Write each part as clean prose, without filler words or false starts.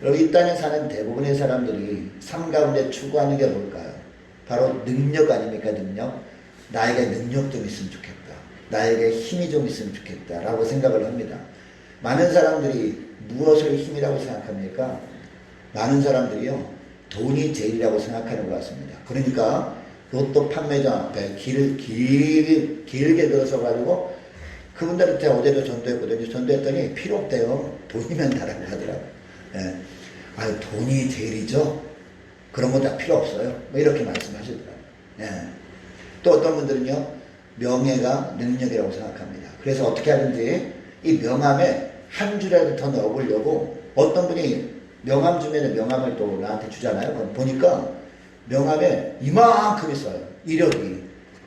여러분 이 땅에 사는 대부분의 사람들이 삶 가운데 추구하는 게 뭘까요? 바로 능력 아닙니까? 능력. 나에게 능력 좀 있으면 좋겠다. 나에게 힘이 좀 있으면 좋겠다 라고 생각을 합니다. 많은 사람들이 무엇을 힘이라고 생각합니까? 많은 사람들이요 돈이 제일이라고 생각하는 것 같습니다. 그러니까 로또 판매자 앞에 길게 들어서 가지고 그분들한테 어제도 전도했거든요. 전도했더니 필요 없대요. 돈이면 다라고 하더라고요. 예. 아, 돈이 제일이죠? 그런 거 다 필요 없어요. 뭐 이렇게 말씀하시더라고요. 예. 또 어떤 분들은요, 명예가 능력이라고 생각합니다. 그래서 어떻게 하는지 이 명함에 한 줄이라도 더 넣어보려고 어떤 분이 명함 주면은 명함을 또 나한테 주잖아요. 그럼 보니까 명함에 이만큼 있어요. 이력이.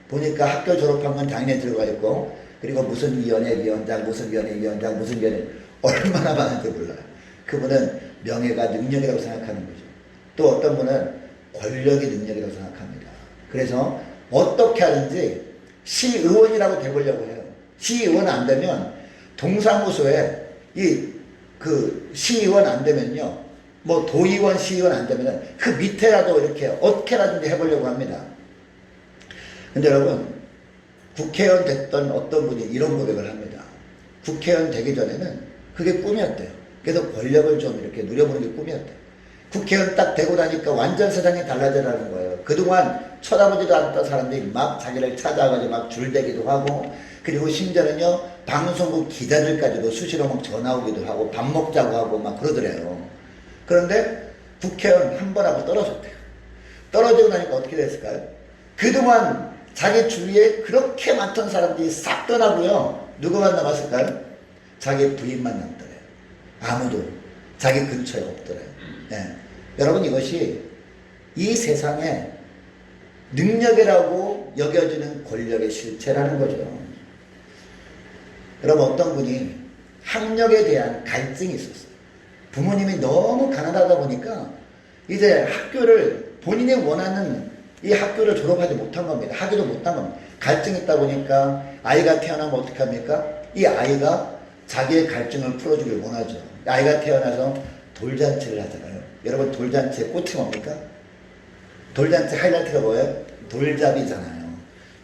보니까 학교 졸업한 건 당연히 들어가 있고, 그리고 무슨 위원장, 무슨 위원장, 무슨 위원회, 얼마나 많은지 몰라요. 그분은 명예가 능력이라고 생각하는 거죠. 또 어떤 분은 권력이 능력이라고 생각합니다. 그래서 어떻게 하든지 시의원이라고 되보려고 해요. 시의원 안 되면 동사무소에 시의원 안 되면요, 뭐 도의원, 시의원 안 되면 그 밑에라도 이렇게 어떻게라든지 해보려고 합니다. 근데 여러분, 국회의원 됐던 어떤 분이 이런 고백을 합니다. 국회의원 되기 전에는 그게 꿈이었대요. 그래서 권력을 좀 이렇게 누려보는 게 꿈이었대요. 국회의원 딱 되고 나니까 완전 세상이 달라져라는 거예요. 그동안 쳐다보지도 않았던 사람들이 막 자기를 찾아가지고 막 줄대기도 하고, 그리고 심지어는요 방송국 기자들까지도 수시로 막 전화 오기도 하고 밥 먹자고 하고 막 그러더래요. 그런데 국회의원 한 번 하고 떨어졌대요. 떨어지고 나니까 어떻게 됐을까요? 그동안 자기 주위에 그렇게 많던 사람들이 싹 떠나고요, 누구만 남았을까요? 자기 부인만 남더래요. 아무도 자기 근처에 없더래요. 네. 여러분, 이것이 이 세상에 능력이라고 여겨지는 권력의 실체라는 거죠. 여러분, 어떤 분이 학력에 대한 갈증이 있었어요. 부모님이 너무 가난하다 보니까 이제 학교를, 본인이 원하는 이 학교를 졸업하지 못한 겁니다. 하기도 못한 겁니다. 갈증이 있다 보니까 아이가 태어나면 어떻게 합니까? 이 아이가 자기의 갈증을 풀어주길 원하죠. 아이가 태어나서 돌잔치를 하잖아요. 여러분, 돌잔치의 꽃이 뭡니까? 돌잔치 하이라이트가 뭐예요? 돌잡이잖아요.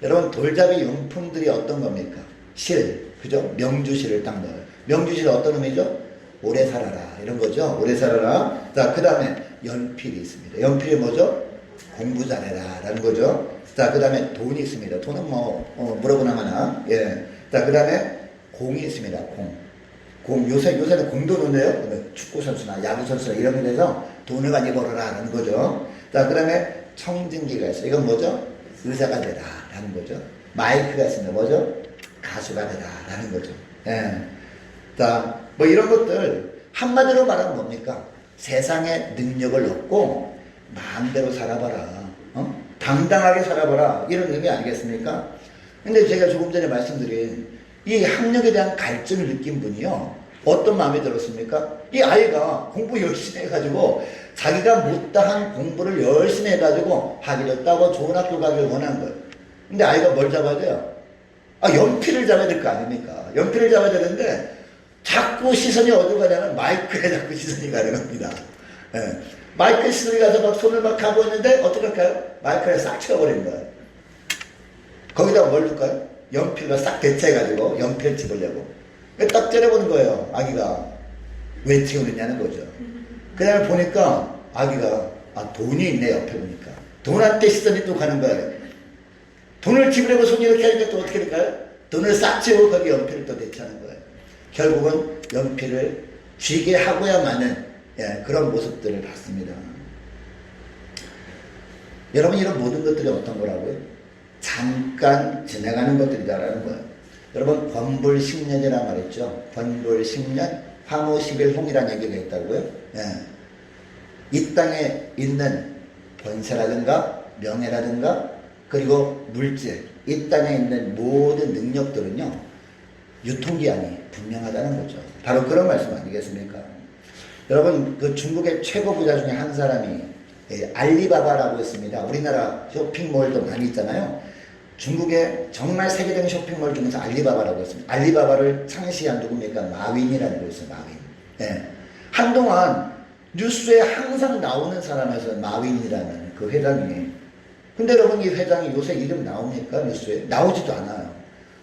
여러분, 돌잡이 용품들이 어떤 겁니까? 실, 그죠? 명주실을 딱 넣어요. 명주실 어떤 의미죠? 오래 살아라, 이런 거죠. 오래 살아라. 자, 그 다음에 연필이 있습니다. 연필이 뭐죠? 공부 잘해라 라는 거죠. 자, 그 다음에 돈이 있습니다. 돈은 물어보나 마나. 예. 자, 그 다음에 공이 있습니다. 요새는 공도 넣네요. 축구선수나 야구선수나 이런 데 대해서 돈을 많이 벌어라 라는 거죠. 자, 그 다음에 청진기가 있어요. 이건 뭐죠? 의사가 되라 라는 거죠. 마이크가 있습니다. 뭐죠? 가수가 되라 라는 거죠. 예. 자, 뭐 이런 것들 한마디로 말하면 뭡니까? 세상에 능력을 얻고 마음대로 살아봐라. 당당하게 살아봐라. 이런 의미 아니겠습니까? 근데 제가 조금 전에 말씀드린 이 학력에 대한 갈증을 느낀 분이요, 어떤 마음이 들었습니까? 이 아이가 공부 열심히 해가지고 자기가 못다한 공부를 열심히 해가지고 학위를 따고 좋은 학교 가길 원하는 거예요. 근데 아이가 뭘 잡아야 돼요? 연필을 잡아야 될 거 아닙니까? 연필을 잡아야 되는데 자꾸 시선이 어디로 가냐면 마이크에 자꾸 시선이 가는 겁니다. 예. 마이크에 시선이 가서 막 손을 막 하고 있는데 어떻게 할까요? 마이크에 싹 치워버리는 거예요. 거기다가 뭘 넣을까요? 연필로 싹 대체해가지고 연필을 집으려고 딱 째려보는 거예요. 아기가 왜 치우느냐는 거죠. 그 다음에 보니까 아기가 돈이 있네. 옆에 보니까 돈한테 시선이 또 가는 거예요. 돈을 집으려고 손이 이렇게 하니까 또 어떻게 될까요? 돈을 싹 치우고 거기 연필을 또 대체하는 거예요. 결국은 연필을 쥐게 하고야만은 그런 모습들을 봤습니다. 여러분, 이런 모든 것들이 어떤 거라고요? 잠깐 지나가는 것들이다라는 거예요. 여러분, 권불 10년이라는 말 있죠. 권불 10년, 화무 10일홍이라는 얘기가 있다고요. 이 땅에 있는 권세라든가 명예라든가 그리고 물질, 이 땅에 있는 모든 능력들은요, 유통기한이 분명하다는 거죠. 바로 그런 말씀 아니겠습니까? 여러분, 그 중국의 최고 부자 중에 한 사람이 알리바바라고 있습니다. 우리나라 쇼핑몰도 많이 있잖아요. 중국의 정말 세계적인 쇼핑몰 중에서 알리바바라고 있습니다. 알리바바를 창시한 누굽니까? 마윈이라는 거 있어요. 마윈. 한동안 뉴스에 항상 나오는 사람에서 마윈이라는 그 회장이. 근데 여러분 이 회장이 요새 이름 나옵니까? 뉴스에? 나오지도 않아요.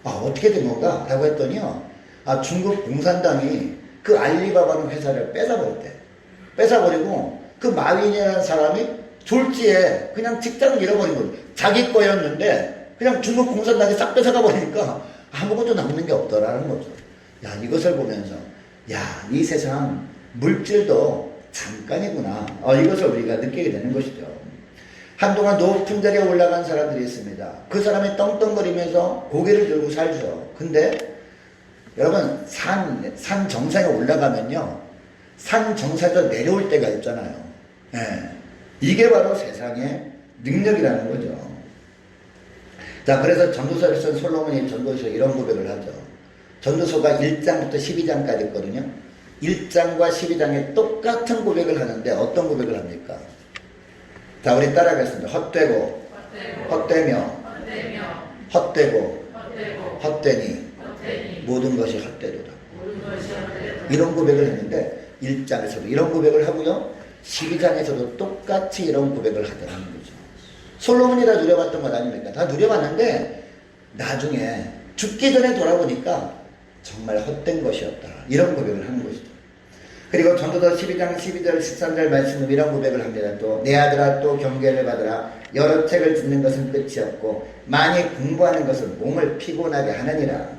아, 어떻게 된 건가? 라고 했더니요. 아, 중국 공산당이 그 알리바바는 회사를 뺏어버렸대. 뺏어버리고 그 마윈이라는 사람이 졸지에 그냥 직장을 잃어버린 거예요. 자기 거였는데 그냥 중국 공산당이 싹 뺏어가 버리니까 아무것도 남는 게 없더라는 거죠. 야, 이것을 보면서 야, 이 세상 물질도 잠깐이구나. 이것을 우리가 느끼게 되는 것이죠. 한동안 높은 자리에 올라간 사람들이 있습니다. 그 사람이 떵떵거리면서 고개를 들고 살죠. 근데 여러분 산 정상에 올라가면요, 산 정상에서 내려올 때가 있잖아요. 예. 이게 바로 세상의 능력이라는 거죠. 자, 그래서 전도서를 쓴 솔로몬이 전도서에 이런 고백을 하죠. 전도서가 1장부터 12장까지 있거든요. 1장과 12장에 똑같은 고백을 하는데 어떤 고백을 합니까? 자, 우리 따라하겠습니다. 헛되며 헛되니 모든 것이 헛되도다. 이런 고백을 했는데 1장에서도 이런 고백을 하고요, 12장에서도 똑같이 이런 고백을 하더라는 거죠. 솔로몬이 다 누려봤던 것 아닙니까? 다 누려봤는데 나중에 죽기 전에 돌아보니까 정말 헛된 것이었다. 이런 고백을 하는 것이죠. 그리고 전도서 12장 12절 13절 말씀은 이런 고백을 합니다. 또 내 아들아 또 경계를 받으라. 여러 책을 듣는 것은 끝이 없고 많이 공부하는 것은 몸을 피곤하게 하느니라.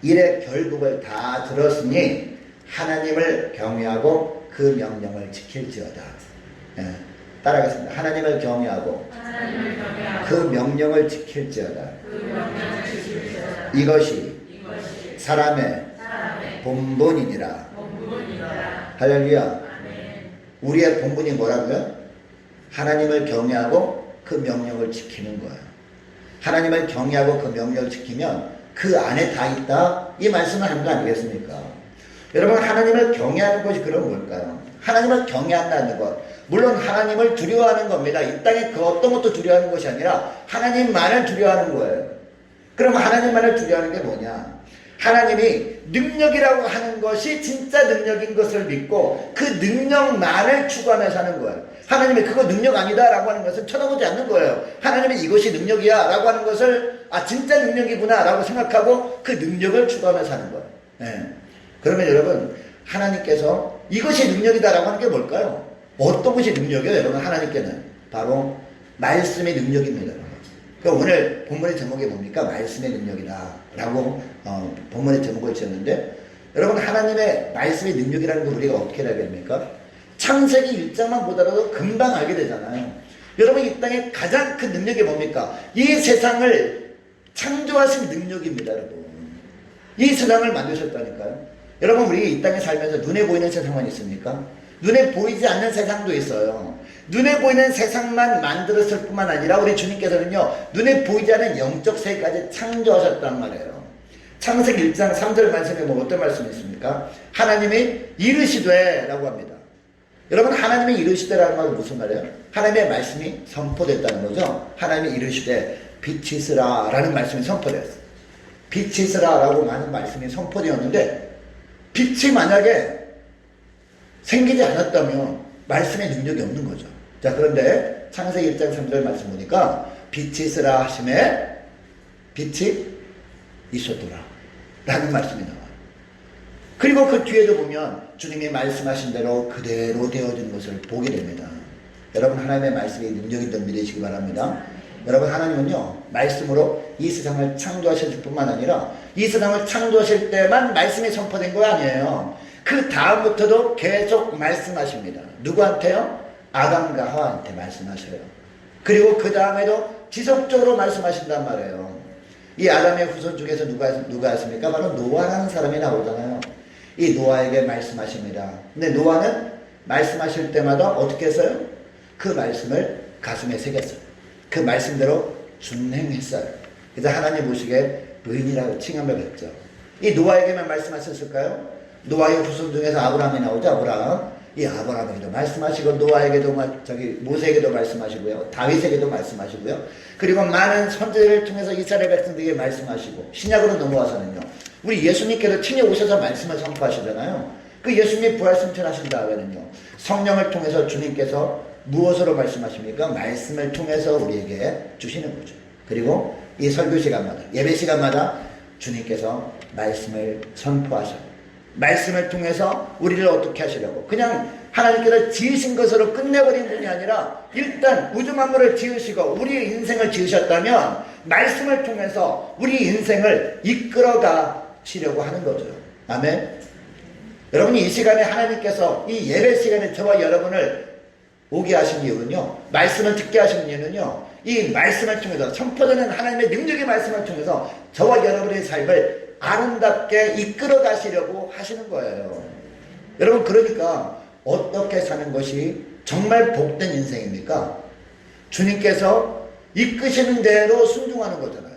이래 결국을 다 들었으니 하나님을 경외하고 그 명령을 지킬지어다. 예, 따라하겠습니다. 하나님을 경외하고 그 명령을 지킬지어다. 이것이 사람의 본분이니라. 할렐루야. 우리의 본분이 뭐라고요? 하나님을 경외하고 그 명령을 지키는 거예요. 하나님을 경외하고 그 명령을 지키면 그 안에 다 있다, 이 말씀을 하는 거 아니겠습니까? 여러분, 하나님을 경외하는 것이 그럼 뭘까요? 하나님을 경외한다는 것, 물론 하나님을 두려워하는 겁니다. 이 땅에 그 어떤 것도 두려워하는 것이 아니라 하나님만을 두려워하는 거예요. 그럼 하나님만을 두려워하는 게 뭐냐? 하나님이 능력이라고 하는 것이 진짜 능력인 것을 믿고 그 능력만을 추구하며 사는 거예요. 하나님이 그거 능력 아니다 라고 하는 것을 쳐다보지 않는 거예요. 하나님이 이것이 능력이야 라고 하는 것을 진짜 능력이구나 라고 생각하고 그 능력을 추구하며 사는 거예요. 네. 그러면 여러분, 하나님께서 이것이 능력이다 라고 하는 게 뭘까요? 어떤 것이 능력이에요? 여러분, 하나님께는 바로 말씀의 능력입니다. 그러니까 오늘 본문의 제목이 뭡니까? 말씀의 능력이다 라고 본문의 제목을 지었는데, 여러분, 하나님의 말씀의 능력이라는 걸 우리가 어떻게 알게 됩니까? 창세기 1장만 보더라도 금방 알게 되잖아요. 여러분, 이 땅에 가장 큰 능력이 뭡니까? 이 세상을 창조하신 능력입니다. 여러분, 이 세상을 만드셨다니까요. 여러분, 우리 이 땅에 살면서 눈에 보이는 세상만 있습니까? 눈에 보이지 않는 세상도 있어요. 눈에 보이는 세상만 만들었을 뿐만 아니라 우리 주님께서는요, 눈에 보이지 않는 영적 세계까지 창조하셨단 말이에요. 창세기 1장 3절 말씀에 뭐 어떤 말씀이 있습니까? 하나님이 이르시되 라고 합니다. 여러분, 하나님이 이르시되라는 말은 무슨 말이에요? 하나님의 말씀이 선포됐다는 거죠. 하나님이 이르시되 빛이 있으라 라는 말씀이 선포되었어요. 빛이 있으라 라고 하는 말씀이 선포되었는데, 빛이 만약에 생기지 않았다면 말씀의 능력이 없는 거죠. 자, 그런데 창세기 1장 3절 말씀 보니까 빛이 있으라 하심에 빛이 있었더라 라는 말씀이 나와요. 그리고 그 뒤에도 보면 주님이 말씀하신 대로 그대로 되어진 것을 보게 됩니다. 여러분, 하나님의 말씀이 능력이 있다는 믿으시기 바랍니다. 여러분, 하나님은요, 말씀으로 이 세상을 창조하실 뿐만 아니라 이 세상을 창조하실 때만 말씀이 선포된 거 아니에요. 그 다음부터도 계속 말씀하십니다. 누구한테요? 아담과 하와한테 말씀하셔요. 그리고 그 다음에도 지속적으로 말씀하신단 말이에요. 이 아담의 후손 중에서 누가 했습니까? 바로 노아라는 사람이 나오잖아요. 이 노아에게 말씀하십니다. 근데 노아는 말씀하실 때마다 어떻게 했어요? 그 말씀을 가슴에 새겼어요. 그 말씀대로 준행했어요. 그래서 하나님 보시기에 의인이라고 칭함을 받죠. 이 노아에게만 말씀하셨을까요? 노아의 후손 중에서 아브라함이 나오죠. 아브라함. 이 아브라함에게도 말씀하시고, 노아에게도 모세에게도 말씀하시고요, 다윗에게도 말씀하시고요, 그리고 많은 선지자를 통해서 이스라엘 백성들에게 말씀하시고, 신약으로 넘어와서는요, 우리 예수님께서 친히 오셔서 말씀을 선포하시잖아요. 그 예수님이 부활승천하신 다음에는요, 성령을 통해서 주님께서 무엇으로 말씀하십니까? 말씀을 통해서 우리에게 주시는 거죠. 그리고 이 설교 시간마다, 예배 시간마다 주님께서 말씀을 선포하셔요. 말씀을 통해서 우리를 어떻게 하시려고, 그냥 하나님께서 지으신 것으로 끝내버린 분이 아니라 일단 우주 만물을 지으시고 우리의 인생을 지으셨다면 말씀을 통해서 우리 인생을 이끌어 가시려고 하는 거죠. 아멘. 여러분이 이 시간에 하나님께서 이 예배 시간에 저와 여러분을 오게 하신 이유는요, 말씀을 듣게 하신 이유는요, 이 말씀을 통해서, 선포되는 하나님의 능력의 말씀을 통해서 저와 여러분의 삶을 아름답게 이끌어 가시려고 하시는 거예요. 여러분, 그러니까 어떻게 사는 것이 정말 복된 인생입니까? 주님께서 이끄시는 대로 순종하는 거잖아요.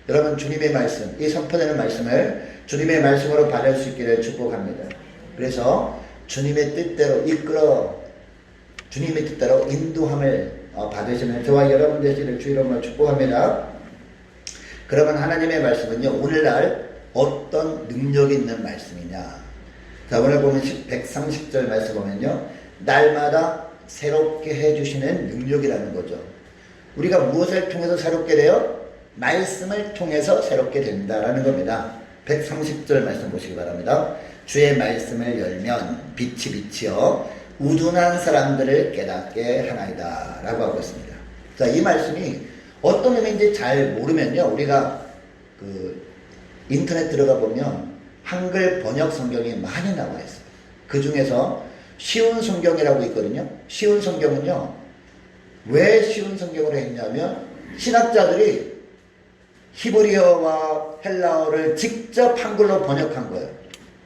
여러분, 주님의 말씀, 이 선포되는 말씀을 주님의 말씀으로 받을 수 있기를 축복합니다. 그래서 주님의 뜻대로 주님의 뜻대로 인도함을 받으시는 저와 여러분 되시기를 주 이름으로 축복합니다. 그러면 하나님의 말씀은요, 오늘날 어떤 능력이 있는 말씀이냐. 자, 오늘 보면 130절 말씀 보면요, 날마다 새롭게 해주시는 능력이라는 거죠. 우리가 무엇을 통해서 새롭게 돼요? 말씀을 통해서 새롭게 된다라는 겁니다. 130절 말씀 보시기 바랍니다. 주의 말씀을 열면 빛이여 우둔한 사람들을 깨닫게 하나이다 라고 하고 있습니다. 자, 이 말씀이 어떤 의미인지 잘 모르면요, 우리가 인터넷 들어가 보면 한글 번역 성경이 많이 나와 있어요. 그 중에서 쉬운 성경이라고 있거든요. 쉬운 성경은요, 왜 쉬운 성경으로 했냐면 신학자들이 히브리어와 헬라어를 직접 한글로 번역한 거예요.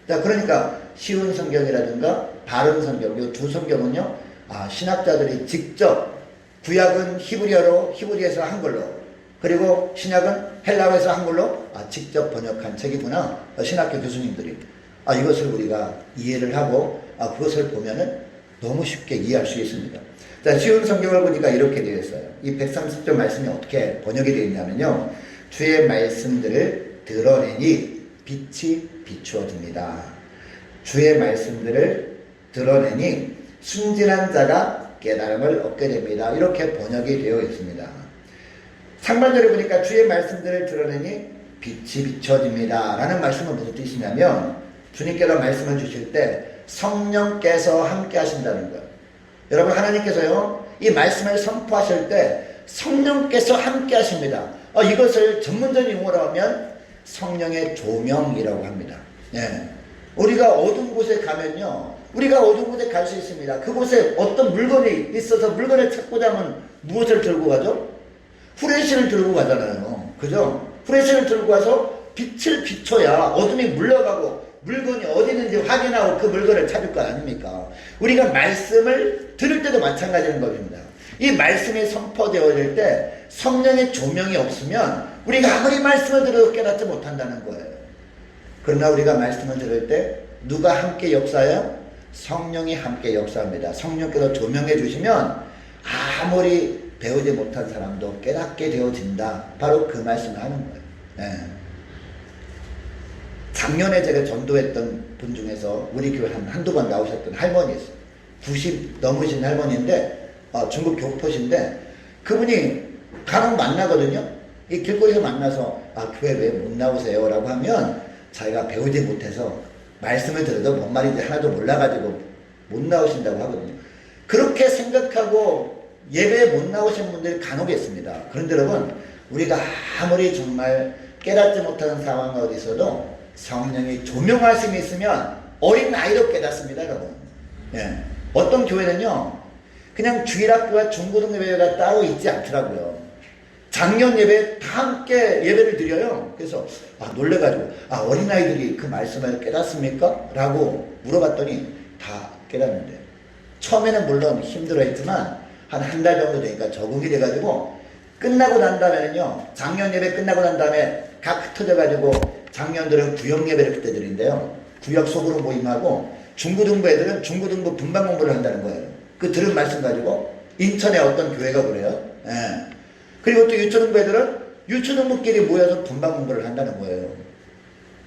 자, 그러니까 쉬운 성경이라든가 바른 성경, 이 두 성경은요, 신학자들이 직접, 구약은 히브리에서 한글로, 그리고 신약은 헬라어에서 한글로 직접 번역한 책이구나. 신학교 교수님들이 이것을 우리가 이해를 하고 그것을 보면은 너무 쉽게 이해할 수 있습니다. 자, 쉬운 성경을 보니까 이렇게 되어 있어요. 이 130절 말씀이 어떻게 번역이 되어 있냐면요, 주의 말씀들을 드러내니 빛이 비추어집니다. 주의 말씀들을 드러내니 순진한 자가 깨달음을 얻게 됩니다. 이렇게 번역이 되어 있습니다. 상반절에 보니까 주의 말씀들을 드러내니 빛이 비춰집니다 라는 말씀은 무슨 뜻이냐면, 주님께서 말씀을 주실 때 성령께서 함께 하신다는 거예요. 여러분, 하나님께서요, 이 말씀을 선포하실 때 성령께서 함께 하십니다. 이것을 전문적인 용어로 하면 성령의 조명이라고 합니다. 예. 우리가 어두운 곳에 가면요, 우리가 어두운 곳에 갈 수 있습니다. 그곳에 어떤 물건이 있어서 물건을 찾고자 하면 무엇을 들고 가죠? 후레쉬를 들고 가잖아요. 그죠? 후레쉬를 들고 가서 빛을 비춰야 어둠이 물러가고 물건이 어디 있는지 확인하고 그 물건을 찾을 거 아닙니까? 우리가 말씀을 들을 때도 마찬가지인 겁니다. 이 말씀이 선포되어질 때 성령의 조명이 없으면 우리가 아무리 말씀을 들어도 깨닫지 못한다는 거예요. 그러나 우리가 말씀을 들을 때 누가 함께 역사해요? 성령이 함께 역사합니다. 성령께서 조명해 주시면 아무리 배우지 못한 사람도 깨닫게 되어진다. 바로 그 말씀을 하는 거예요. 네. 작년에 제가 전도했던 분 중에서 우리 교회 한두 번 나오셨던 할머니 있어요. 90 넘으신 할머니인데, 중국 교포신데, 그분이 간혹 만나거든요. 이 길거리에서 만나서, 교회 왜 못 나오세요? 라고 하면, 자기가 배우지 못해서 말씀을 들어도 뭔 말인지 하나도 몰라가지고 못 나오신다고 하거든요. 그렇게 생각하고 예배에 못 나오신 분들이 간혹 있습니다. 그런데 여러분, 우리가 아무리 정말 깨닫지 못하는 상황 어디서도 성령이 조명하심이 있으면 어린 아이도 깨닫습니다, 여러분. 예. 어떤 교회는요, 그냥 주일학교와 중고등 예배가 따로 있지 않더라고요. 작년 예배 다 함께 예배를 드려요. 그래서 놀래가지고 어린아이들이 그 말씀을 깨닫습니까? 라고 물어봤더니 다 깨닫는데, 처음에는 물론 힘들어했지만 한 달 정도 되니까 적응이 돼가지고, 끝나고 난 다음에는요, 작년 예배 끝나고 난 다음에 각 흩어져가지고, 작년들은 구역 예배를 그때 드린대요. 구역 소그룹 모임하고 중고등부 애들은 중고등부 분반 공부를 한다는 거예요. 그 들은 말씀 가지고 인천에 어떤 교회가 그래요. 예. 그리고 또 유초등부 애들은 유초등부끼리 모여서 분반 공부를 한다는 거예요.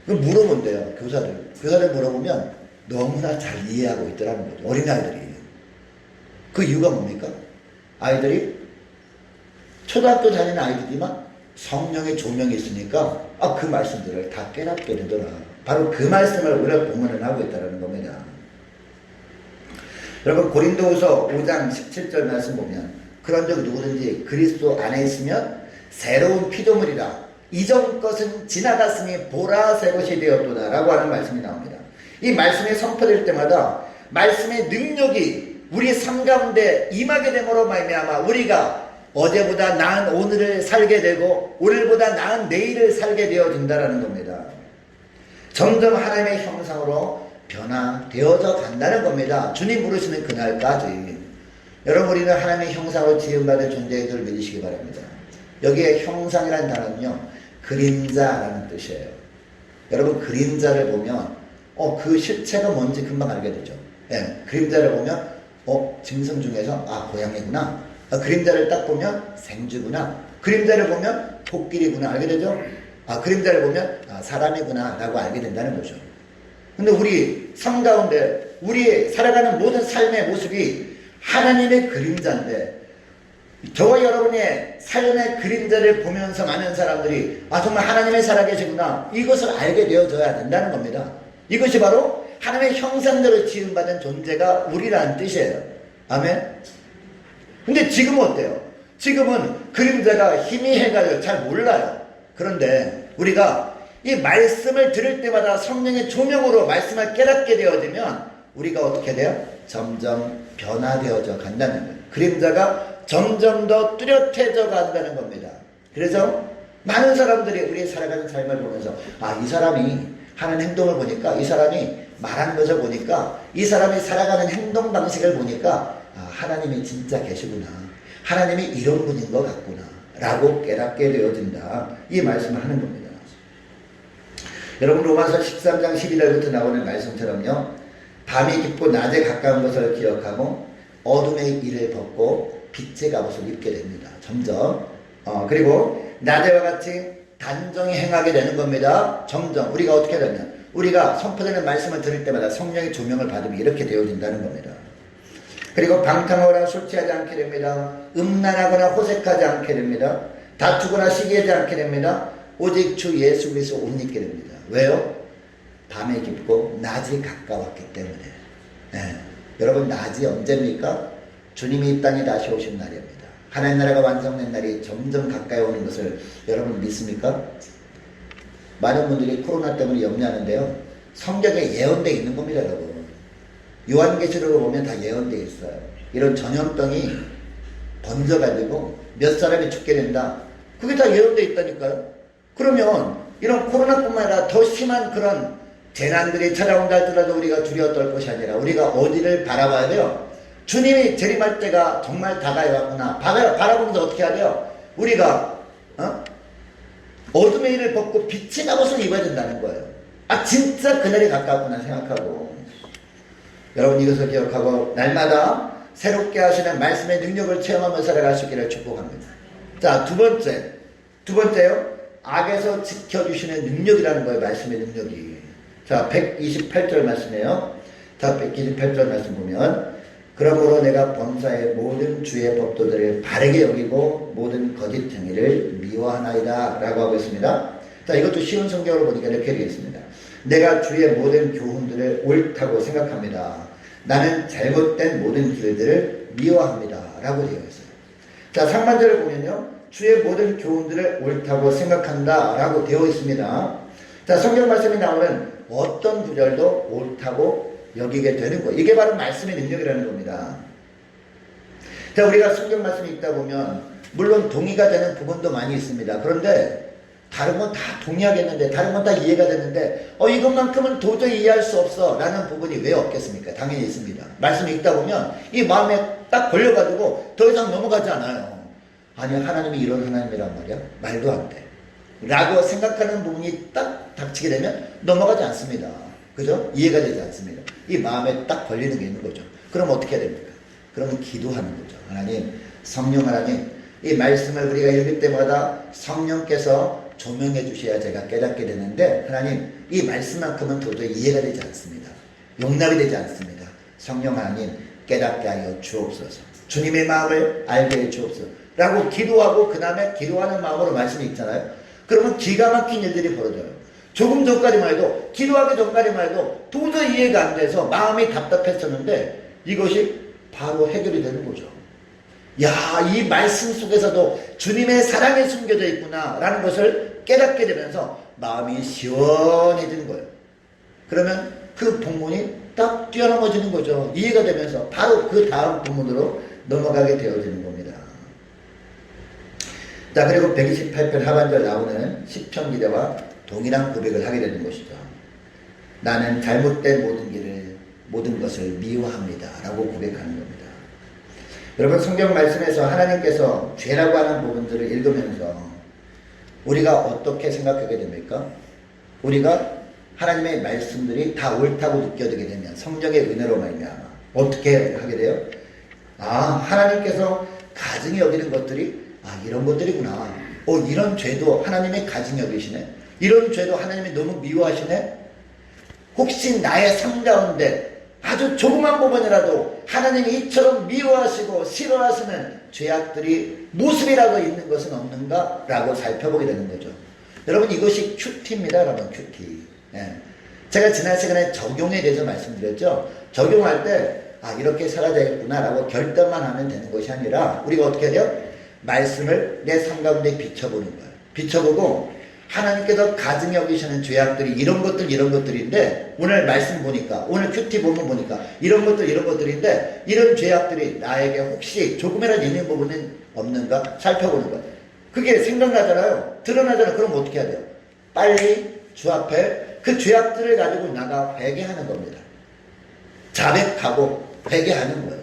그 물어본대요, 교사들 물어보면 너무나 잘 이해하고 있더라는 거죠. 어린아이들이. 그 이유가 뭡니까? 아이들이 초등학교 다니는 아이들이지만 성령의 조명이 있으니까 그 말씀들을 다 깨닫게 되더라. 바로 그 말씀을 우리가 봉헌을 하고 있다는 겁니다. 여러분 고린도후서 5장 17절 말씀 보면 그런즉 누구든지 그리스도 안에 있으면 새로운 피조물이라 이전 것은 지나갔으니 보라 새 것이 되었도다 라고 하는 말씀이 나옵니다. 이 말씀이 선포될 때마다 말씀의 능력이 우리 삶 가운데 임하게 됨으로 말미암아 우리가 어제보다 나은 오늘을 살게 되고 오늘보다 나은 내일을 살게 되어진다는 겁니다. 점점 하나님의 형상으로 변화되어져 간다는 겁니다. 주님 부르시는 그날까지. 여러분 우리는 하나님의 형상으로 지음받은 존재인 줄 믿으시기 바랍니다. 여기에 형상이라는 단어는요 그림자라는 뜻이에요. 여러분 그림자를 보면 그 실체가 뭔지 금방 알게 되죠. 예, 그림자를 보면 짐승 중에서 고양이구나. 그림자를 딱 보면 생쥐구나. 그림자를 보면 코끼리구나 알게 되죠. 그림자를 보면 사람이구나 라고 알게 된다는 거죠. 근데 우리 삶 가운데 우리 살아가는 모든 삶의 모습이 하나님의 그림자인데 저와 여러분의 삶의 그림자를 보면서 많은 사람들이 정말 하나님의 살아계시구나 이것을 알게 되어져야 된다는 겁니다. 이것이 바로 하나님의 형상대로 지음받은 존재가 우리라는 뜻이에요. 아멘. 근데 지금은 어때요? 지금은 그림자가 희미해가지고 잘 몰라요. 그런데 우리가 이 말씀을 들을 때마다 성령의 조명으로 말씀을 깨닫게 되어지면 우리가 어떻게 돼요? 점점 변화되어져 간다는 거예요. 그림자가 점점 더 뚜렷해져 간다는 겁니다. 그래서 많은 사람들이 우리 살아가는 삶을 보면서 이 사람이 하는 행동을 보니까 이 사람이 말하는 것을 보니까 이 사람이 살아가는 행동 방식을 보니까 하나님이 진짜 계시구나. 하나님이 이런 분인 것 같구나. 라고 깨닫게 되어진다. 이 말씀을 하는 겁니다. 여러분 로마서 13장 12절부터 나오는 말씀처럼요. 밤이 깊고 낮에 가까운 것을 기억하고 어둠의 일을 벗고 빛의 갑옷을 입게 됩니다. 점점. 그리고 낮에와 같이 단정히 행하게 되는 겁니다. 점점. 우리가 어떻게 되면 우리가 선포되는 말씀을 들을 때마다 성령의 조명을 받으면 이렇게 되어진다는 겁니다. 그리고 방탕하거나 술 취하지 않게 됩니다. 음란하거나 호색하지 않게 됩니다. 다투거나 시기하지 않게 됩니다. 오직 주 예수 그리스도 옷 입게 됩니다. 왜요? 밤이 깊고 낮이 가까웠기 때문에. 여러분 낮이 언제입니까? 주님이 이 땅에 다시 오신 날입니다. 하나님 나라가 완성된 날이 점점 가까이 오는 것을 여러분 믿습니까? 많은 분들이 코로나 때문에 염려하는데요. 성경에 예언되어 있는 겁니다, 여러분. 요한계시록을 보면 다 예언되어 있어요. 이런 전염병이 번져가지고 몇 사람이 죽게 된다. 그게 다 예언되어 있다니까요. 그러면 이런 코로나뿐만 아니라 더 심한 그런 재난들이 찾아온다 할지라도 우리가 두려워 떨 것이 아니라 우리가 어디를 바라봐야 돼요? 주님이 재림할 때가 정말 다가왔구나. 바라보면서 어떻게 해야 돼요? 우리가 어둠의 일을 벗고 빛의 갑옷을 입어야 된다는 거예요. 진짜 그날이 가까웠구나 생각하고 여러분 이것을 기억하고 날마다 새롭게 하시는 말씀의 능력을 체험하며 살아갈 수 있기를 축복합니다. 자, 두 번째요. 악에서 지켜주시는 능력이라는 거예요. 말씀의 능력이. 자, 128절 말씀이에요. 자, 128절 말씀 보면 그러므로 내가 범사의 모든 주의 법도들을 바르게 여기고 모든 거짓 행위를 미워하나이다 라고 하고 있습니다. 자, 이것도 쉬운 성경으로 보니까 이렇게 되겠습니다. 내가 주의 모든 교훈들을 옳다고 생각합니다. 나는 잘못된 모든 길들을 미워합니다 라고 되어 있어요. 자, 상반절을 보면요. 주의 모든 교훈들을 옳다고 생각한다 라고 되어 있습니다. 자, 성경 말씀이 나오는 어떤 구절도 옳다고 여기게 되는 거예요. 이게 바로 말씀의 능력이라는 겁니다. 자, 우리가 성경 말씀이 읽다 보면 물론 동의가 되는 부분도 많이 있습니다. 그런데 다른 건 다 동의하겠는데 다른 건 다 이해가 되는데 이것만큼은 도저히 이해할 수 없어 라는 부분이 왜 없겠습니까? 당연히 있습니다. 말씀 읽다 보면 이 마음에 딱 걸려가지고 더 이상 넘어가지 않아요. 아니 하나님이 이런 하나님이란 말이야? 말도 안 돼 라고 생각하는 부분이 딱 닥치게 되면 넘어가지 않습니다. 그죠? 이해가 되지 않습니다. 이 마음에 딱 걸리는 게 있는 거죠. 그럼 어떻게 해야 됩니까? 그러면 기도하는 거죠. 하나님, 성령 하나님, 이 말씀을 우리가 읽을 때마다 성령께서 조명해 주셔야 제가 깨닫게 되는데 하나님, 이 말씀만큼은 도저히 이해가 되지 않습니다. 용납이 되지 않습니다. 성령 하나님 깨닫게 하여 주옵소서. 주님의 마음을 알게 해 주옵소서. 라고 기도하고 그 다음에 기도하는 마음으로 말씀이 있잖아요. 그러면 기가 막힌 일들이 벌어져요. 조금 전까지만 해도 기도하기 전까지만 해도 도저히 이해가 안 돼서 마음이 답답했었는데 이것이 바로 해결이 되는 거죠. 야, 이 말씀 속에서도 주님의 사랑이 숨겨져 있구나 라는 것을 깨닫게 되면서 마음이 시원해지는 거예요. 그러면 그 본문이 딱 뛰어넘어지는 거죠. 이해가 되면서 바로 그 다음 본문으로 넘어가게 되어지는 겁니다. 자, 그리고 128편 하반절 나오는 시편 기대와 동일한 고백을 하게 되는 것이죠. 나는 잘못된 모든 것을 미워합니다 라고 고백하는 겁니다. 여러분, 성경 말씀에서 하나님께서 죄라고 하는 부분들을 읽으면서 우리가 어떻게 생각하게 됩니까? 우리가 하나님의 말씀들이 다 옳다고 느껴지게 되면 성령의 은혜로 말미암아 어떻게 하게 돼요? 아, 하나님께서 가증히 여기는 것들이 이런 것들이구나. 이런 죄도 하나님의 가증히 여기시네. 이런 죄도 하나님이 너무 미워하시네. 혹시 나의 삶 가운데 아주 조그만 부분이라도 하나님이 이처럼 미워하시고 싫어하시는 죄악들이 모습이라도 있는 것은 없는가? 라고 살펴보게 되는 거죠. 여러분, 이것이 큐티입니다. 여러분, 큐티. 예. 제가 지난 시간에 적용에 대해서 말씀드렸죠. 적용할 때 이렇게 살아야겠구나 라고 결단만 하면 되는 것이 아니라 우리가 어떻게 해야 돼요? 말씀을 내 삶 가운데 비춰보는 거예요. 비춰보고 하나님께서 가증히 여기시는 죄악들이 이런 것들인데 오늘 말씀 보니까, 오늘 큐티 본문 보니까 이런 것들인데 이런 죄악들이 나에게 혹시 조금이라도 있는 부분은 없는가 살펴보는 거예요. 그게 생각나잖아요. 드러나잖아요. 그럼 어떻게 해야 돼요? 빨리 주 앞에 그 죄악들을 가지고 나가 회개하는 겁니다. 자백하고 회개하는 거예요.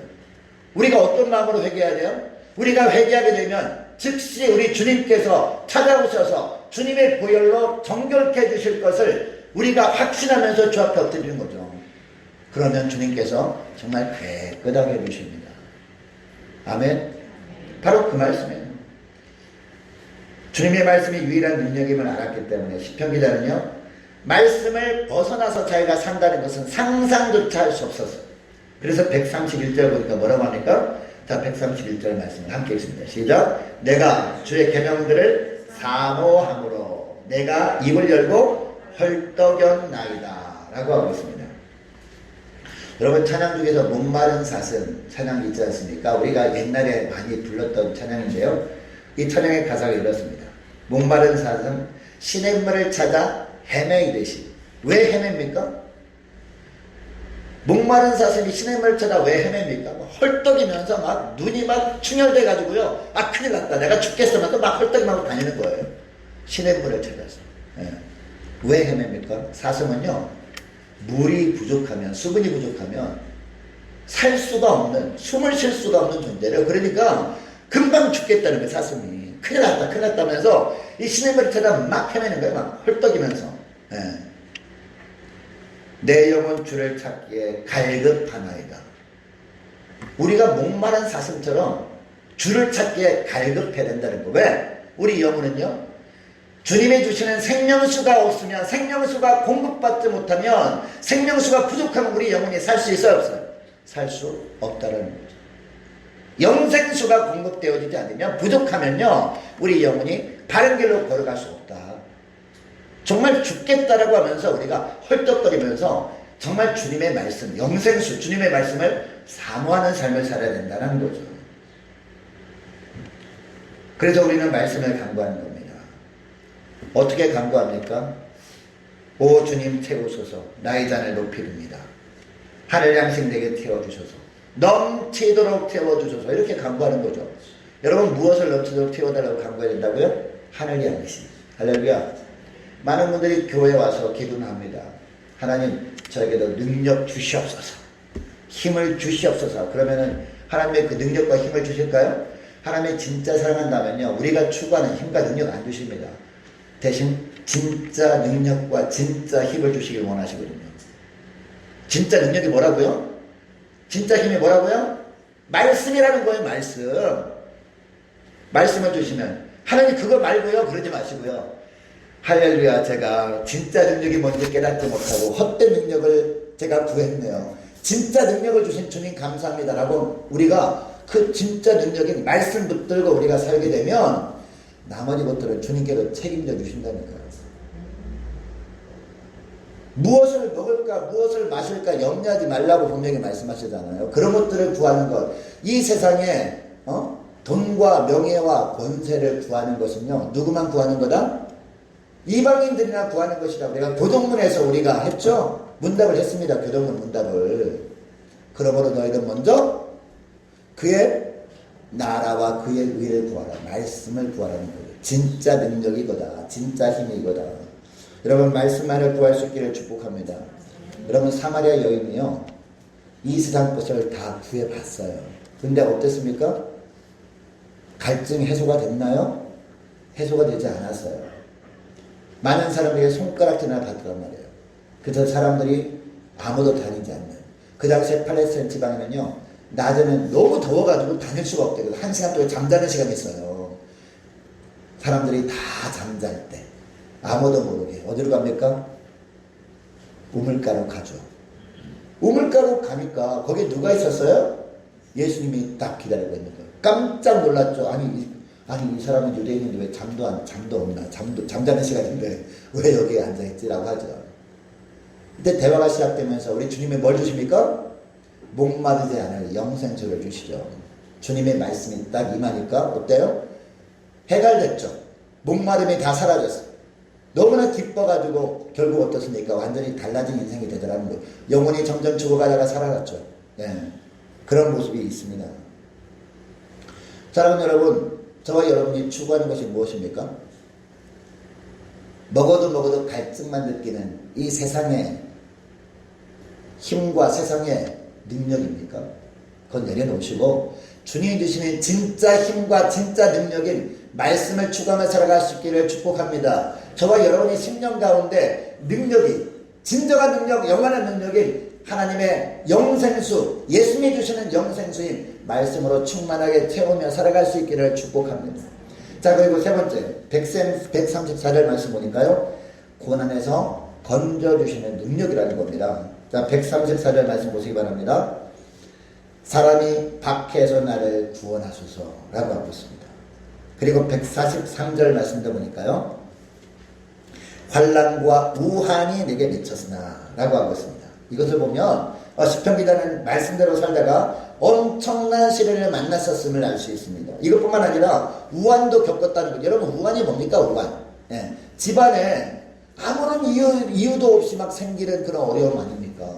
우리가 어떤 마음으로 회개해야 돼요? 우리가 회개하게 되면 즉시 우리 주님께서 찾아오셔서 주님의 보혈로 정결케 해주실 것을 우리가 확신하면서 주 앞에 엎드리는 거죠. 그러면 주님께서 정말 깨끗하게 해주십니다. 아멘. 바로 그 말씀이에요. 주님의 말씀이 유일한 능력임을 알았기 때문에 시편 기자는요, 말씀을 벗어나서 자기가 산다는 것은 상상조차 할 수 없었어요. 그래서 131절 보니까 뭐라고 합니까? 자, 131절 말씀을 함께 읽습니다. 시작. 내가 주의 계명들을 사모함으로 내가 입을 열고 헐떡였나이다 라고 하고 있습니다. 여러분, 찬양 중에서 목마른 사슴 찬양 있지 않습니까? 우리가 옛날에 많이 불렀던 찬양인데요, 이 찬양의 가사가 이렇습니다. 목마른 사슴 시냇물을 찾아 헤매이듯이. 왜 헤맵니까? 목마른 사슴이 시냇물을 찾아 왜 헤맵니까? 헐떡이면서 막 눈이 막 충혈돼 가지고요, 큰일 났다, 내가 죽겠으면서 막 헐떡이면서 다니는 거예요. 시냇물을 찾아서. 왜 헤맵니까? 사슴은요, 물이 부족하면, 수분이 부족하면 살 수가 없는, 숨을 쉴 수가 없는 존재래요. 그러니까 금방 죽겠다는 거예요. 사슴이 큰일 났다면서 이 시냇물을 찾아 막 헤매는 거예요. 막 헐떡이면서. 내 영혼 주를 찾기에 갈급하나이다. 우리가 목마른 사슴처럼 주를 찾기에 갈급해야 된다는 거. 왜? 우리 영혼은요, 주님이 주시는 생명수가 없으면, 생명수가 공급받지 못하면, 생명수가 부족하면 우리 영혼이 살 수 있어요, 없어요? 살 수 없다는 거죠. 영생수가 공급되어지지 않으면, 부족하면요, 우리 영혼이 바른 길로 걸어갈 수 없다. 정말 죽겠다라고 하면서 우리가 헐떡거리면서 정말 주님의 말씀, 영생수, 주님의 말씀을 사모하는 삶을 살아야 된다는 거죠. 그래서 우리는 말씀을 간구하는 겁니다. 어떻게 간구합니까? 오 주님 채우소서, 나의 잔을 높이 듭니다. 하늘 양식 내게 태워주소서, 넘치도록 태워주소서. 이렇게 간구하는 거죠. 여러분, 무엇을 넘치도록 태워달라고 간구해야 된다고요? 하늘 양식. 할렐루야. 많은 분들이 교회에 와서 기도는 합니다. 하나님, 저에게도 능력 주시옵소서, 힘을 주시옵소서. 그러면은 하나님의 그 능력과 힘을 주실까요? 하나님의 진짜 사랑한다면요, 우리가 추구하는 힘과 능력 안 주십니다. 대신 진짜 능력과 진짜 힘을 주시길 원하시거든요. 진짜 능력이 뭐라고요? 진짜 힘이 뭐라고요? 말씀이라는 거예요. 말씀을 주시면 하나님 그거 말고요, 그러지 마시고요. 할렐루야, 제가 진짜 능력이 뭔지 깨닫지 못하고 헛된 능력을 제가 구했네요. 진짜 능력을 주신 주님 감사합니다라고 우리가 그 진짜 능력인 말씀 붙들고 우리가 살게 되면 나머지 것들을 주님께서 책임져 주신다니까요. 무엇을 먹을까 무엇을 마실까 염려하지 말라고 분명히 말씀하시잖아요. 그런 것들을 구하는 것. 이 세상에 돈과 명예와 권세를 구하는 것은요. 누구만 구하는 거다? 이방인들이나 구하는 것이다. 우리가 교동문에서 우리가 했죠. 문답을 했습니다. 교동문 문답을. 그러므로 너희는 먼저 그의 나라와 그의 의를 구하라. 말씀을 구하라는 거예요. 진짜 능력이 이거다. 진짜 힘이 이거다. 여러분 말씀만을 구할 수 있기를 축복합니다. 여러분 사마리아 여인이요. 이 세상 것을 다 구해봤어요. 근데 어땠습니까? 갈증이 해소가 됐나요? 해소가 되지 않았어요. 많은 사람들에게 손가락질을 받더란 말이에요. 그래서 사람들이 아무도 다니지 않는. 그 당시에 팔레스타인 지방에는요. 낮에는 너무 더워가지고 다닐 수가 없대요. 그래서 1시간 동안 잠자는 시간이 있어요. 사람들이 다 잠잘 때 아무도 모르게 어디로 갑니까? 우물가로 가죠. 우물가로 가니까 거기 누가 있었어요? 예수님이 딱 기다리고 있는 거예요. 깜짝 놀랐죠. 아니 이 사람은 유대인인데 왜 잠도 없나? 잠자는 시간인데 왜 여기에 앉아있지라고 하죠. 그때 대화가 시작되면서 우리 주님이 뭘 주십니까? 목마르지 않을 영생수를 주시죠. 주님의 말씀이 딱 임하니까 어때요? 해갈됐죠. 목마름이 다 사라졌어요. 너무나 기뻐가지고 결국 어떻습니까? 완전히 달라진 인생이 되더라는 거예요. 영혼이 점점 죽어가다가 살아났죠. 예. 그런 모습이 있습니다. 사랑하는 여러분, 저와 여러분이 추구하는 것이 무엇입니까? 먹어도 갈증만 느끼는 이 세상의 힘과 세상의 능력입니까? 그건 내려놓으시고 주님이 주시는 진짜 힘과 진짜 능력인 말씀을 추구하며 살아갈 수 있기를 축복합니다. 저와 여러분의 심령 가운데 능력이 진정한 능력, 영원한 능력인 하나님의 영생수, 예수님이 주시는 영생수인 말씀으로 충만하게 채우며 살아갈 수 있기를 축복합니다. 자, 그리고 세 번째 134절 말씀 보니까요. 고난에서 건져주시는 능력이라는 겁니다. 자, 134절 말씀 보시기 바랍니다. 사람이 박해에서 나를 구원하소서라고 하고 있습니다. 그리고 143절 말씀도 보니까요. 환난과 우한이 내게 미쳤으나 라고 하고 있습니다. 이것을 보면 시편 기자는 말씀대로 살다가 엄청난 시련을 만났었음을 알 수 있습니다. 이것뿐만 아니라 우한도 겪었다는 것. 여러분 우한이 뭡니까? 우한. 예. 집안에 아무런 이유도 없이 막 생기는 그런 어려움 아닙니까?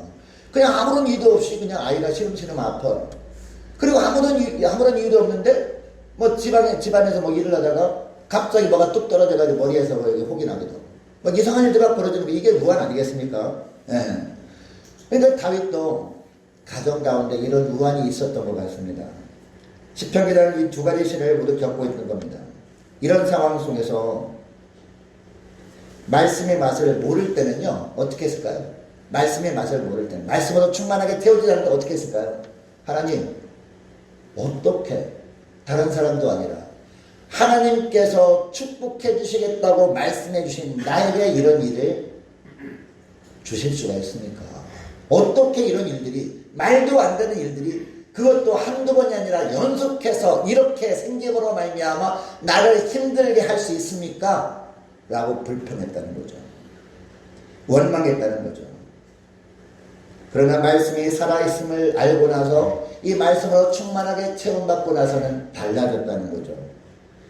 그냥 아무런 이유도 없이 그냥 아이가 시름시름 아파요. 그리고 아무런 이유도 없는데 뭐 집안에서 뭐 일을 하다가 갑자기 뭐가 뚝 떨어져가지고 머리에서 뭐 혹이 나기도 하고 막 이상한 일들이 벌어지는 게 이게 무한 아니겠습니까? 예. 그러니까 다윗도 가정 가운데 이런 우환이 있었던 것 같습니다. 시편 기자는 이 두 가지 시련을 모두 겪고 있는 겁니다. 이런 상황 속에서 말씀의 맛을 모를 때는요. 어떻게 했을까요? 말씀의 맛을 모를 때는 말씀으로 충만하게 태우지 않는데 어떻게 했을까요? 하나님 어떻게 다른 사람도 아니라 하나님께서 축복해 주시겠다고 말씀해 주신 나에게 이런 일을 주실 수가 있습니까? 어떻게 이런 일들이 말도 안 되는 일들이 그것도 한두 번이 아니라 연속해서 이렇게 생김으로 말미암아 나를 힘들게 할 수 있습니까? 라고 불평했다는 거죠. 원망했다는 거죠. 그러나 말씀이 살아있음을 알고 나서 이 말씀으로 충만하게 체험받고 나서는 달라졌다는 거죠.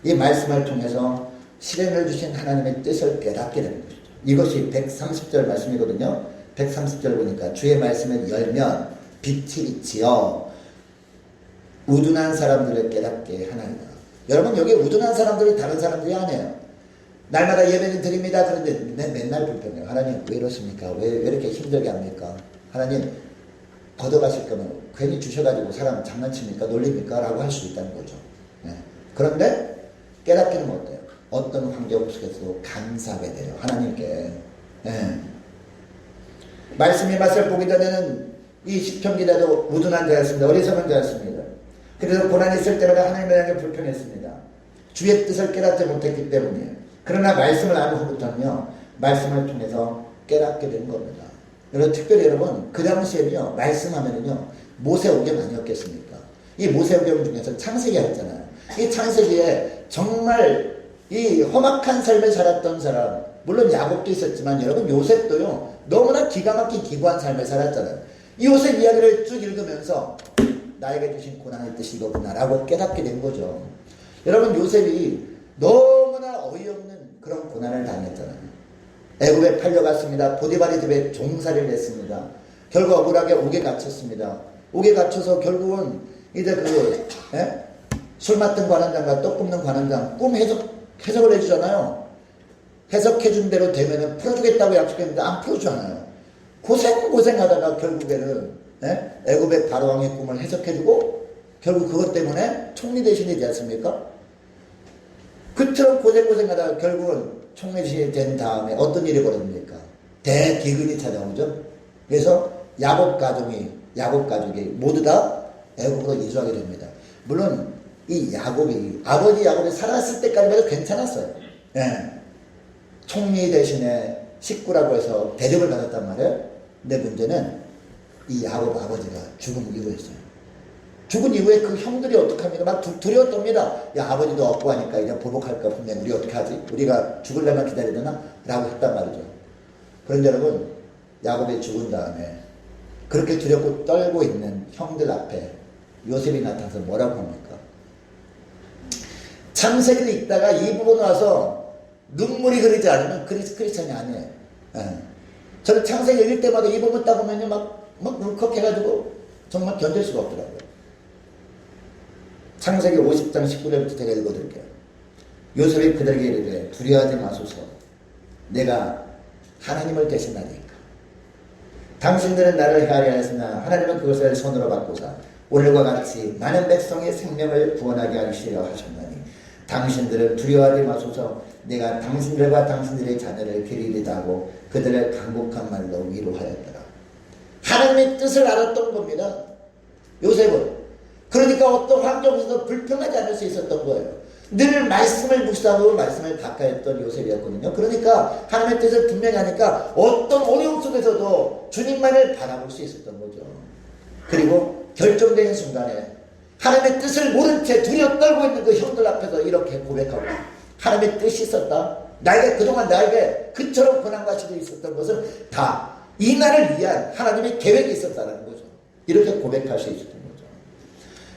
이 말씀을 통해서 시련을 주신 하나님의 뜻을 깨닫게 되는 것이죠. 이것이 130절 말씀이거든요. 130절 보니까 주의 말씀을 열면 빛이 비치어 우둔한 사람들을 깨닫게 하나이다. 여러분 여기 우둔한 사람들이 다른 사람들이 아니에요. 날마다 예배를 드립니다. 그런데 맨날 불평해요. 하나님 왜 이렇습니까? 왜 이렇게 힘들게 합니까? 하나님 걷어가실 거면 괜히 주셔가지고 사람 장난칩니까? 놀립니까? 라고 할 수 있다는 거죠. 네. 그런데 깨닫기는 어때요? 어떤 환경 속에서도 감사하게 돼요. 하나님께. 네. 말씀의 맛을 보기 전에는 이 시편 기자도 우둔한 자였습니다. 어리석은 자였습니다. 그래서 고난이 있을 때마다 하나님을 향해 불평했습니다. 주의 뜻을 깨닫지 못했기 때문이에요. 그러나 말씀을 아는 후부터는요. 말씀을 통해서 깨닫게 되는 겁니다. 여러분, 특별히 여러분, 그 당시에는요, 말씀하면은요, 모세오경 아니었겠습니까? 이 모세오경 중에서 창세기가 있잖아요. 이 창세기에 정말 이 험악한 삶을 살았던 사람, 물론 야곱도 있었지만 여러분, 요셉도요, 너무나 기가 막힌 기구한 삶을 살았잖아요. 이 요셉 이야기를 쭉 읽으면서 나에게 주신 고난의 뜻이 이거구나 라고 깨닫게 된 거죠. 여러분, 요셉이 너무나 어이없는 그런 고난을 당했잖아요. 애굽에 팔려갔습니다. 보디발의 집에 종살이를 했습니다. 결국 억울하게 옥에 갇혔습니다. 옥에 갇혀서 결국은 이제 술 맡은 관원장과 떡 굽는 관원장 꿈 해석을 해주잖아요. 해석해준 대로 되면은 풀어주겠다고 약속했는데 안 풀어주잖아요. 고생하다가 결국에는 애굽의 바로왕의 꿈을 해석해주고 결국 그것 때문에 총리 대신이 되지 않습니까? 그처럼 고생하다가 결국은 총리 대신이 된 다음에 어떤 일이 벌어집니까? 대기근이 찾아오죠. 그래서 야곱 가족이 모두 다 애굽으로 이주하게 됩니다. 물론 이 아버지 야곱이 살았을 때까지만 해도 괜찮았어요. 총리 대신에 식구라고 해서 대접을 받았단 말이에요. 근데 문제는 이 야곱 아버지가 죽은 이후였어요. 죽은 이후에 그 형들이 어떡합니까? 막 두려워 떱니다. 야, 아버지도 없고 하니까 이제 보복할까 분명 우리 어떻게 하지? 우리가 죽으려면 기다려야 되나? 라고 했단 말이죠. 그런데 여러분, 야곱이 죽은 다음에 그렇게 두렵고 떨고 있는 형들 앞에 요셉이 나타나서 뭐라고 합니까? 창세기를 읽다가 이 부분 와서 눈물이 흐르지 않으면 크리스찬이 아니에요. 저는 창세기 읽을 때마다 이 부분 딱 보면요, 막 울컥해가지고 정말 견딜 수가 없더라고요. 창세기 50장 19절부터 제가 읽어드릴게요. 요셉이 그들에게 이르되 두려워하지 마소서. 내가 하나님을 대신하니까. 당신들은 나를 헤아려 하였으나 하나님은 그것을 손으로 바꾸사 오늘과 같이 많은 백성의 생명을 구원하게 하시려 하셨나니 당신들은 두려워하지 마소서. 내가 당신들과 당신들의 자녀를 기리리다 하고 그들을 강곡한 말로 위로하였더라. 하나님의 뜻을 알았던 겁니다. 요셉은. 그러니까 어떤 환경에서도 불평하지 않을 수 있었던 거예요. 늘 말씀을 묵상하고 말씀을 가까이했던 요셉이었거든요. 그러니까 하나님의 뜻을 분명히 하니까 어떤 어려움 속에서도 주님만을 바라볼 수 있었던 거죠. 그리고 결정적인 순간에 하나님의 뜻을 모른 채 두려워 떨고 있는 그 형들 앞에서 이렇게 고백하고 하나님의 뜻이 있었다. 그동안 나에게 그처럼 고난과 시련이 있었던 것은 다 이 날을 위한 하나님의 계획이 있었다는 거죠. 이렇게 고백할 수 있었던 거죠.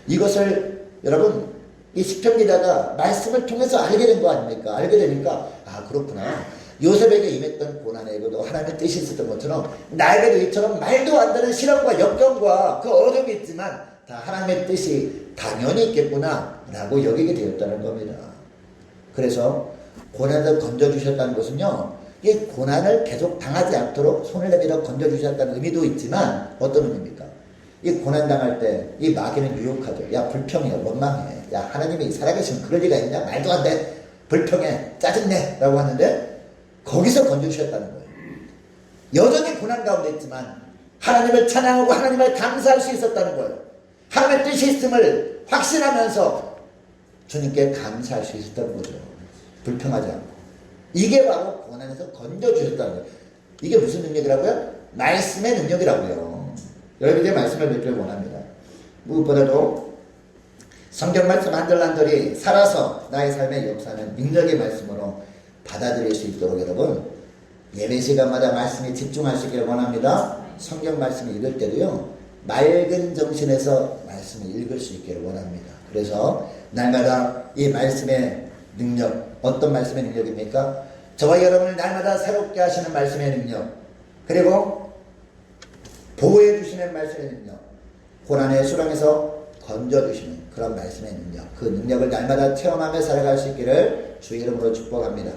이것을 여러분 이 시편 기자가 말씀을 통해서 알게 된 거 아닙니까? 알게 되니까 그렇구나. 요셉에게 임했던 고난에도 하나님의 뜻이 있었던 것처럼 나에게도 이처럼 말도 안 되는 시련과 역경과 그 어려움이 있지만 다 하나님의 뜻이 당연히 있겠구나 라고 여기게 되었다는 겁니다. 그래서 고난을 건져주셨다는 것은요, 이 고난을 계속 당하지 않도록 손을 내밀어 건져주셨다는 의미도 있지만 어떤 의미입니까? 이 고난당할 때 이 마귀는 유혹하죠. 야, 불평해, 원망해. 야, 하나님이 살아계시면 그럴 리가 있냐? 말도 안 돼. 불평해, 짜증내 라고 하는데 거기서 건져주셨다는 거예요. 여전히 고난 가운데 있지만 하나님을 찬양하고 하나님을 감사할 수 있었다는 거예요. 하나님의 뜻이 있음을 확신하면서 주님께 감사할 수 있었다는 거죠. 불평하지 않고. 이게 바로 고난에서 건져주셨다는 거예요. 이게 무슨 능력이라고요? 말씀의 능력이라고요. 여러분들의 말씀을 뵙기를 원합니다. 무엇보다도 성경 말씀 한절한절이 살아서 나의 삶의 역사는 능력의 말씀으로 받아들일 수 있도록 여러분 예배 시간마다 말씀에 집중하시길 원합니다. 성경 말씀을 읽을 때도요, 맑은 정신에서 말씀을 읽을 수 있기를 원합니다. 그래서 날마다 이 말씀의 능력, 어떤 말씀의 능력입니까? 저와 여러분을 날마다 새롭게 하시는 말씀의 능력, 그리고 보호해 주시는 말씀의 능력, 고난의 수렁에서 건져주시는 그런 말씀의 능력, 그 능력을 날마다 체험하며 살아갈 수 있기를 주의 이름으로 축복합니다.